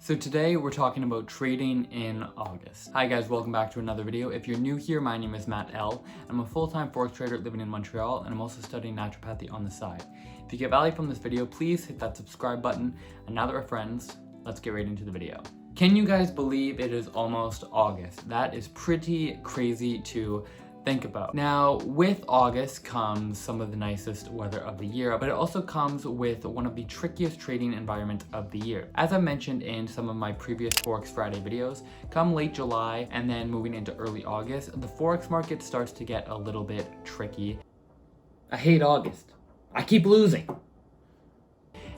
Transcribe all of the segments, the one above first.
So today we're talking about trading in August. Hi guys, welcome back to another video. If you're new here, my name is Matt L. I'm a full-time Forex trader living in Montreal, and I'm also studying naturopathy on the side. If you get value from this video, please hit that subscribe button. And now that we're friends, let's get right into the video. Can you guys believe it is almost August? That is pretty crazy to think about. Now, with August comes some of the nicest weather of the year, but it also comes with one of the trickiest trading environments of the year. As I mentioned in some of my previous Forex Friday videos, come late July and then moving into early August, the Forex market starts to get a little bit tricky. I hate August. I keep losing.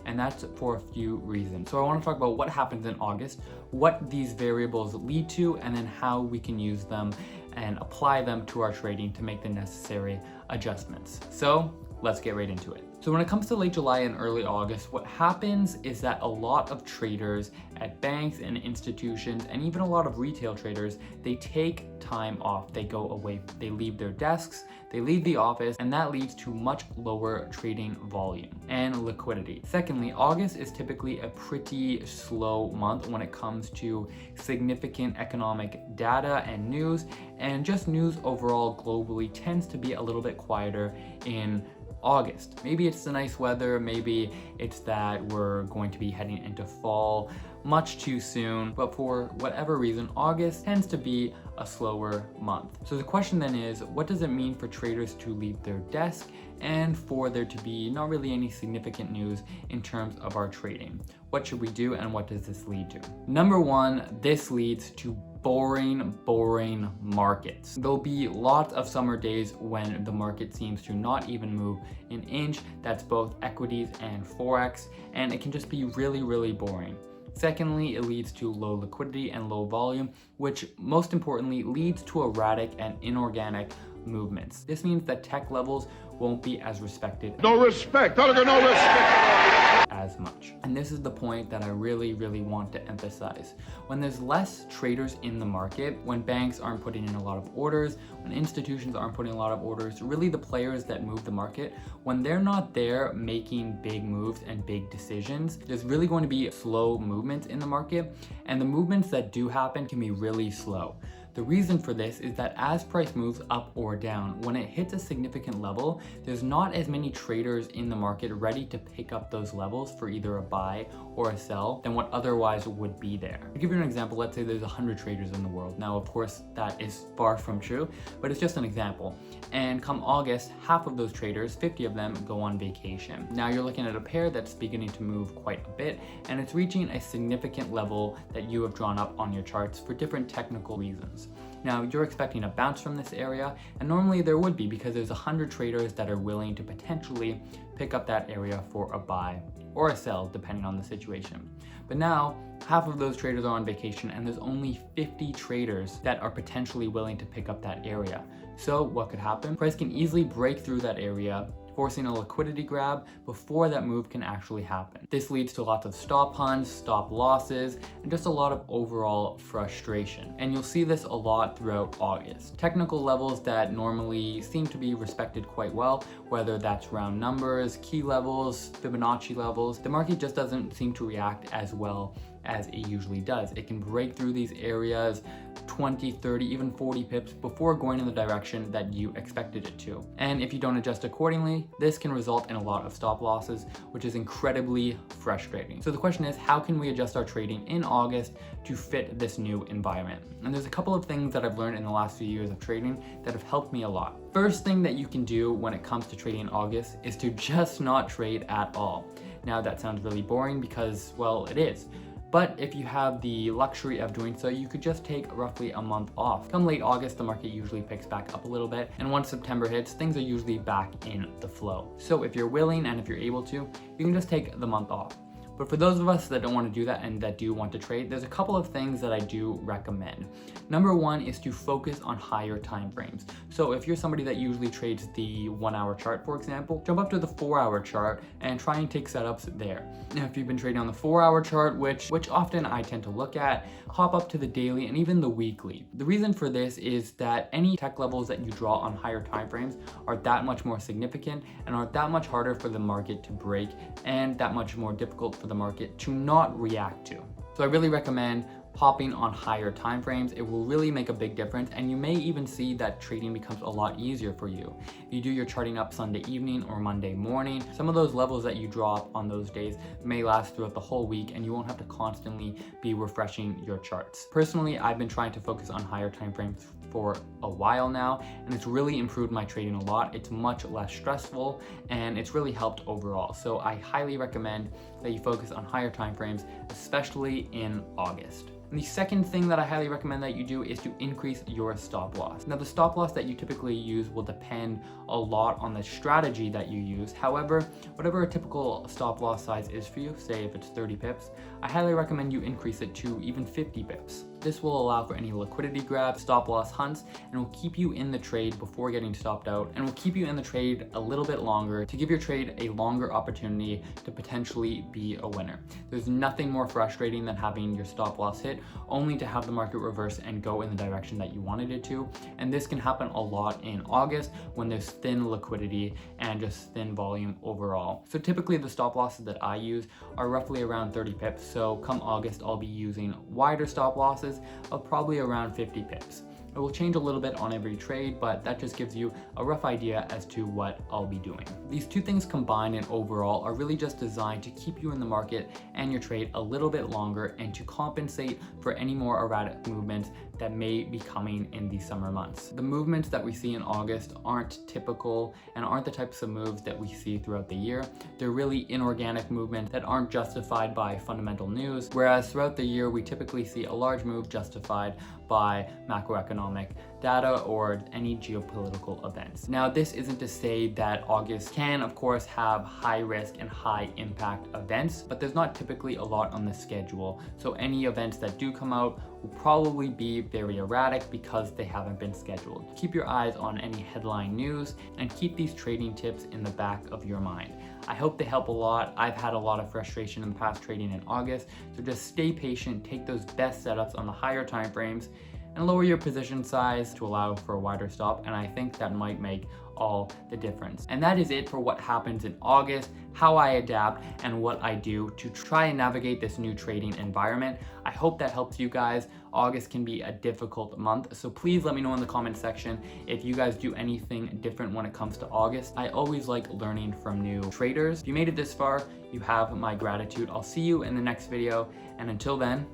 And that's for a few reasons. So I want to talk about what happens in August, what these variables lead to, and then how we can use them and apply them to our trading to make the necessary adjustments. So let's get right into it. So when it comes to late July and early August, what happens is that a lot of traders at banks and institutions, and even a lot of retail traders, they take time off. They go away, they leave their desks, they leave the office, and that leads to much lower trading volume and liquidity. Secondly, August is typically a pretty slow month when it comes to significant economic data and news, and just news overall globally tends to be a little bit quieter in August. Maybe it's the nice weather, maybe it's that we're going to be heading into fall much too soon, but for whatever reason, August tends to be a slower month. So the question then is, what does it mean for traders to leave their desk and for there to be not really any significant news in terms of our trading? What should we do and what does this lead to? Number one, this leads to boring markets. There'll be lots of summer days when the market seems to not even move an inch. That's both equities and Forex, and it can just be really boring. Secondly, it leads to low liquidity and low volume, which most importantly leads to erratic and inorganic movements. This means that tech levels won't be as respected. No respect. No respect. As much. And this is the point that I really want to emphasize. When there's less traders in the market, when banks aren't putting in a lot of orders, when institutions aren't putting a lot of orders, really the players that move the market, when they're not there making big moves and big decisions, there's really going to be slow movements in the market, and the movements that do happen can be really slow. The reason for this is that as price moves up or down, when it hits a significant level, there's not as many traders in the market ready to pick up those levels for either a buy or a sell than what otherwise would be there. To give you an example, let's say there's 100 traders in the world. Now, of course, that is far from true, but it's just an example. And come August, half of those traders, 50 of them, go on vacation. Now you're looking at a pair that's beginning to move quite a bit, and it's reaching a significant level that you have drawn up on your charts for different technical reasons. Now, you're expecting a bounce from this area, and normally there would be because there's 100 traders that are willing to potentially pick up that area for a buy or a sell, depending on the situation. But now, half of those traders are on vacation, and there's only 50 traders that are potentially willing to pick up that area. So what could happen? Price can easily break through that area, forcing a liquidity grab before that move can actually happen. This leads to lots of stop hunts, stop losses, and just a lot of overall frustration. And you'll see this a lot throughout August. Technical levels that normally seem to be respected quite well, whether that's round numbers, key levels, Fibonacci levels, the market just doesn't seem to react as well as it usually does. It can break through these areas 20, 30, even 40 pips before going in the direction that you expected it to. And if you don't adjust accordingly, this can result in a lot of stop losses, which is incredibly frustrating. So the question is, how can we adjust our trading in August to fit this new environment? And there's a couple of things that I've learned in the last few years of trading that have helped me a lot. First thing that you can do when it comes to trading in August is to just not trade at all. Now that sounds really boring because, well, it is. But if you have the luxury of doing so, you could just take roughly a month off. Come late August, the market usually picks back up a little bit, and once September hits, things are usually back in the flow. So if you're willing and if you're able to, you can just take the month off. But for those of us that don't want to do that and that do want to trade, there's a couple of things that I do recommend. Number one is to focus on higher time frames. So if you're somebody that usually trades the 1 hour chart, for example, jump up to the 4 hour chart and try and take setups there. Now, if you've been trading on the 4 hour chart, which often I tend to look at, hop up to the daily and even the weekly. The reason for this is that any tech levels that you draw on higher time frames are that much more significant and are that much harder for the market to break and that much more difficult for the market to not react to. So I really recommend hopping on higher time frames. It will really make a big difference, and you may even see that trading becomes a lot easier for you. If you do your charting up Sunday evening or Monday morning, some of those levels that you draw up on those days may last throughout the whole week, and you won't have to constantly be refreshing your charts. Personally, I've been trying to focus on higher time frames for a while now, and it's really improved my trading a lot. It's much less stressful, and it's really helped overall. So I highly recommend that you focus on higher time frames, especially in August. And the second thing that I highly recommend that you do is to increase your stop loss. Now, the stop loss that you typically use will depend a lot on the strategy that you use. However, whatever a typical stop loss size is for you, say if it's 30 pips, I highly recommend you increase it to even 50 pips. This will allow for any liquidity grabs, stop loss hunts, and will keep you in the trade before getting stopped out, and will keep you in the trade a little bit longer to give your trade a longer opportunity to potentially be a winner. There's nothing more frustrating than having your stop loss hit only to have the market reverse and go in the direction that you wanted it to. And this can happen a lot in August when there's thin liquidity and just thin volume overall. So typically the stop losses that I use are roughly around 30 pips. So come August, I'll be using wider stop losses of probably around 50 pips. It will change a little bit on every trade, but that just gives you a rough idea as to what I'll be doing. These two things combined and overall are really just designed to keep you in the market and your trade a little bit longer, and to compensate for any more erratic movements that may be coming in the summer months. The movements that we see in August aren't typical and aren't the types of moves that we see throughout the year. They're really inorganic movements that aren't justified by fundamental news, whereas throughout the year we typically see a large move justified by macroeconomic data or any geopolitical events. Now, this isn't to say that August can, of course, have high risk and high impact events, but there's not typically a lot on the schedule. So any events that do come out will probably be very erratic because they haven't been scheduled. Keep your eyes on any headline news and keep these trading tips in the back of your mind. I hope they help a lot. I've had a lot of frustration in the past trading in August, so just stay patient, take those best setups on the higher time frames, and lower your position size to allow for a wider stop, and I think that might make all the difference. And that is it for what happens in August, how I adapt, and what I do to try and navigate this new trading environment. I hope that helps you guys. August can be a difficult month, so please let me know in the comment section if you guys do anything different when it comes to August. I always like learning from new traders. If you made it this far, you have my gratitude. I'll see you in the next video, and until then,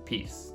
peace.